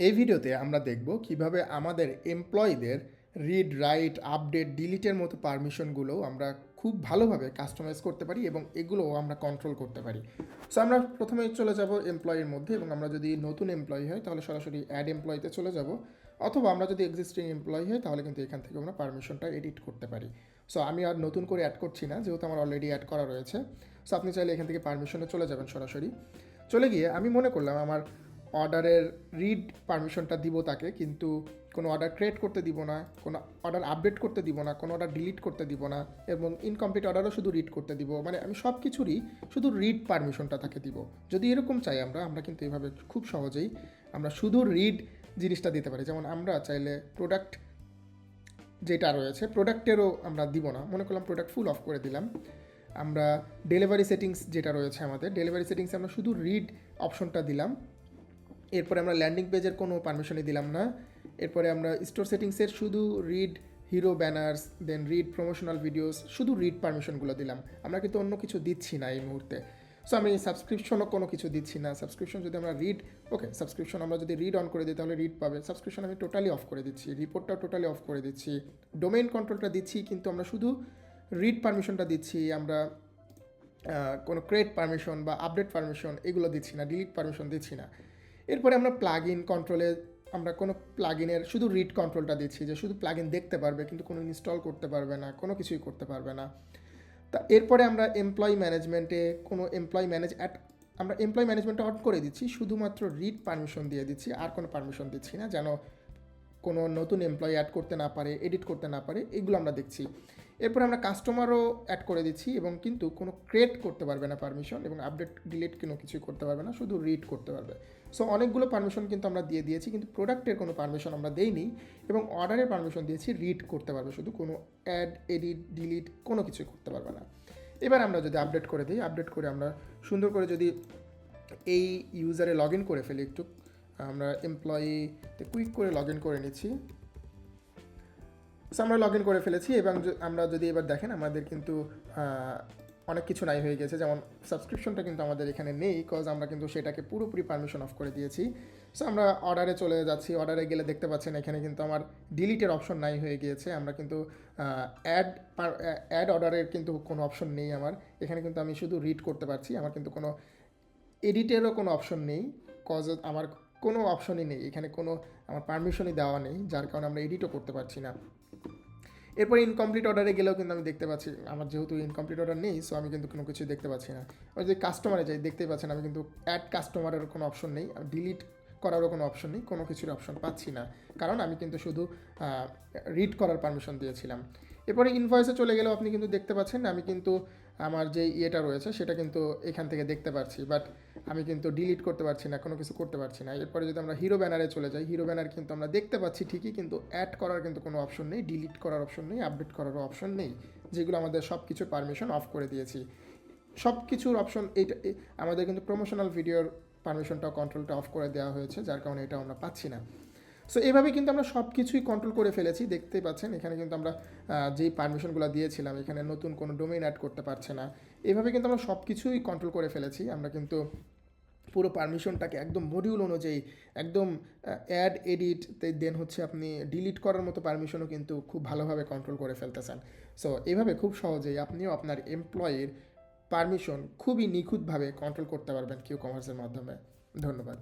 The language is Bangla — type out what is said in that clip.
এই ভিডিওতে আমরা দেখব কিভাবে আমাদের এমপ্লয়ীদের রিড রাইট আপডেট ডিলিটের মতো পারমিশনগুলো আমরা খুব ভালোভাবে কাস্টমাইজ করতে পারি এবং এগুলোও আমরা কন্ট্রোল করতে পারি। সো আমরা প্রথমে চলে যাব এমপ্লয়ির মধ্যে এবং আমরা যদি নতুন এমপ্লয়ি হয় তাহলে সরাসরি অ্যাড এমপ্লয়িতে চলে যাব, অথবা আমরা যদি এক্সিস্টিং এমপ্লয়ি হয় তাহলে কিন্তু এখান থেকে আমরা পারমিশনটা এডিট করতে পারি। সো আমি আর নতুন করে অ্যাড করছি না, যেহেতু আমার অলরেডি অ্যাড করা রয়েছে। সো আপনি চাইলে এখান থেকে পারমিশনে চলে যাবেন, সরাসরি চলে গিয়ে আমি মনে করলাম আমার অর্ডারের রিড পারমিশনটা দিব তাকে, কিন্তু কোনো অর্ডার ক্রিয়েট করতে দিব না, কোনো অর্ডার আপডেট করতে দিব না, কোনো অর্ডার ডিলিট করতে দিব না, এবং ইনকমপ্লিট অর্ডারও শুধু রিড করতে দিব। মানে আমি সব কিছুরই শুধু রিড পারমিশনটা তাকে দিব। যদি এরকম চাই আমরা কিন্তু এইভাবে খুব সহজেই আমরা শুধু রিড জিনিসটা দিতে পারি। যেমন আমরা চাইলে প্রোডাক্ট যেটা রয়েছে প্রোডাক্টেরও আমরা দিব না, মনে করলাম প্রোডাক্ট ফুল অফ করে দিলাম। আমরা ডেলিভারি সেটিংস যেটা রয়েছে আমাদের ডেলিভারি সেটিংসে আমরা শুধু রিড অপশনটা দিলাম। এরপরে আমরা ল্যান্ডিং পেজের কোনো পারমিশনই দিলাম না। এরপরে আমরা স্টোর সেটিংসের শুধু read hero banners, then read promotional videos, শুধু রিড পারমিশনগুলো দিলাম। আমরা কিন্তু অন্য কিছু দিচ্ছি না এই মুহূর্তে। সো আমি সাবস্ক্রিপশনও কোনো কিছু দিচ্ছি না। সাবস্ক্রিপশন যদি আমরা রিড সাবস্ক্রিপশন আমরা যদি রিড অন করে দিই তাহলে রিড পাবে। সাবস্ক্রিপশন আমি টোটালি অফ করে দিচ্ছি, রিপোর্টটাও টোটালি অফ করে দিচ্ছি, ডোমেইন কন্ট্রোলটা দিচ্ছি, কিন্তু আমরা শুধু রিড পারমিশনটা দিচ্ছি। আমরা কোনো ক্রিয়েট পারমিশন বা আপডেট পারমিশন এগুলো দিচ্ছি না, ডিলিট পারমিশন দিচ্ছি না। এরপরে আমরা প্লাগ ইন কন্ট্রোলে আমরা কোনো প্লাগ ইনের শুধু রিড কন্ট্রোলটা দিচ্ছি, যে শুধু প্লাগ ইন দেখতে পারবে কিন্তু কোনো ইনস্টল করতে পারবে না, কোনো কিছুই করতে পারবে না। তা এরপরে আমরা এমপ্লয়ি ম্যানেজমেন্টে কোনো আমরা এমপ্লয়ি ম্যানেজমেন্টে অন করে দিচ্ছি, শুধুমাত্র রিড পারমিশন দিয়ে দিচ্ছি, আর কোনো পারমিশন দিচ্ছি না, যেন কোনো নতুন এমপ্লয়ি অ্যাড করতে না পারে, এডিট করতে না পারে, এগুলো আমরা দেখছি। এরপর আমরা কাস্টমারও অ্যাড করে দিচ্ছি, এবং কিন্তু কোনো ক্রিয়েট করতে পারবে না পারমিশন, এবং আপডেট ডিলিট কোনো কিছুই করতে পারবে না, শুধু রিড করতে পারবে। সো অনেকগুলো পারমিশন কিন্তু আমরা দিয়ে দিয়েছি, কিন্তু প্রোডাক্টের কোনো পারমিশন আমরা দেইনি, এবং অর্ডারের পারমিশন দিয়েছি রিড করতে পারবে শুধু, কোনো অ্যাড এডিট ডিলিট কোনো কিছুই করতে পারবে না। এবার আমরা যদি আপডেট করে দিই, আপডেট করে আমরা সুন্দর করে যদি এই ইউজারে লগ ইন করে ফেলি, একটু আমরা এমপ্লয়িতে কুইক করে লগ ইন করে নিচ্ছি। সো আমরা লগ ইন করে ফেলেছি, এবং আমরা যদি এবার দেখেন আমাদের কিন্তু অনেক কিছু নাই হয়ে গেছে। যেমন সাবস্ক্রিপশনটা কিন্তু আমাদের এখানে নেই, কজ আমরা কিন্তু সেটাকে পুরোপুরি পারমিশন অফ করে দিয়েছি। সো আমরা অর্ডারে চলে যাচ্ছি, অর্ডারে গেলে দেখতে পাচ্ছেন এখানে কিন্তু আমার ডিলিটের অপশন নাই হয়ে গিয়েছে। আমরা কিন্তু অ্যাড অর্ডারের কিন্তু কোনো অপশন নেই আমার এখানে, কিন্তু আমি শুধু রিড করতে পারছি। আমার কিন্তু কোনো এডিটেরও কোনো অপশন নেই, কজ আমার কোনো অপশনই নেই এখানে, কোনো আমার পারমিশনই দেওয়া নেই, যার কারণে আমরা এডিটও করতে পারছি না। এরপর ইনকমপ্লিট অর্ডারে গেলেও কিন্তু আমি দেখতে পাচ্ছি আমার যেহেতু ইনকমপ্লিট অর্ডার নেই, সো আমি কিন্তু কোনো কিছু দেখতে পাচ্ছি না। আমি যদি কাস্টমারে যাই দেখতেই পাচ্ছেন আমি কিন্তু অ্যাড কাস্টমারের কোনো অপশন নেই, ডিলিট করারও কোনো অপশন নেই, কোনো কিছুর অপশন পাচ্ছি না, কারণ আমি কিন্তু শুধু রিড করার পারমিশন দিয়েছিলাম। এরপরে ইনভয়েসে চলে গেলেও আপনি কিন্তু দেখতে পাচ্ছেন আমি কিন্তু আমার যে ইয়েটা রয়েছে সেটা কিন্তু এখান থেকে দেখতে পাচ্ছি, বাট আমি কিন্তু ডিলিট করতে পারছি না, কোনো কিছু করতে পারছি না। এরপরে যদি আমরা হিরো ব্যানারে চলে যাই, হিরো ব্যানার কিন্তু আমরা দেখতে পাচ্ছি ঠিকই, কিন্তু অ্যাড করার কিন্তু কোনো অপশন নেই, ডিলিট করার অপশন নেই, আপডেট করারও অপশন নেই, যেগুলো আমাদের সব কিছুর পারমিশন অফ করে দিয়েছি। সব কিছুর অপশন এইটা আমাদের কিন্তু প্রমোশনাল ভিডিওর পারমিশনটা কন্ট্রোলটা অফ করে দেওয়া হয়েছে, যার কারণে এটা আমরা পাচ্ছি না। সো এইভাবে কিন্তু আমরা সব কিছুই কন্ট্রোল করে ফেলেছি, দেখতেই পাচ্ছেন এখানে কিন্তু আমরা যেই পারমিশনগুলো দিয়েছিলাম, এখানে নতুন কোনো ডোমেইন অ্যাড করতে পারছে না। এইভাবে কিন্তু আমরা সব কিছুই কন্ট্রোল করে ফেলেছি। আমরা কিন্তু পুরো পারমিশনটাকে একদম মডিউল অনুযায়ী একদম অ্যাড এডিট দেন হচ্ছে আপনি ডিলিট করার মতো পারমিশনও কিন্তু খুব ভালোভাবে কন্ট্রোল করে ফেলতেছেন। সো এইভাবে খুব সহজেই আপনিও আপনার এমপ্লয়ির পারমিশন খুবই নিখুঁতভাবে কন্ট্রোল করতে পারবেন কিউ কমার্সের মাধ্যমে। ধন্যবাদ।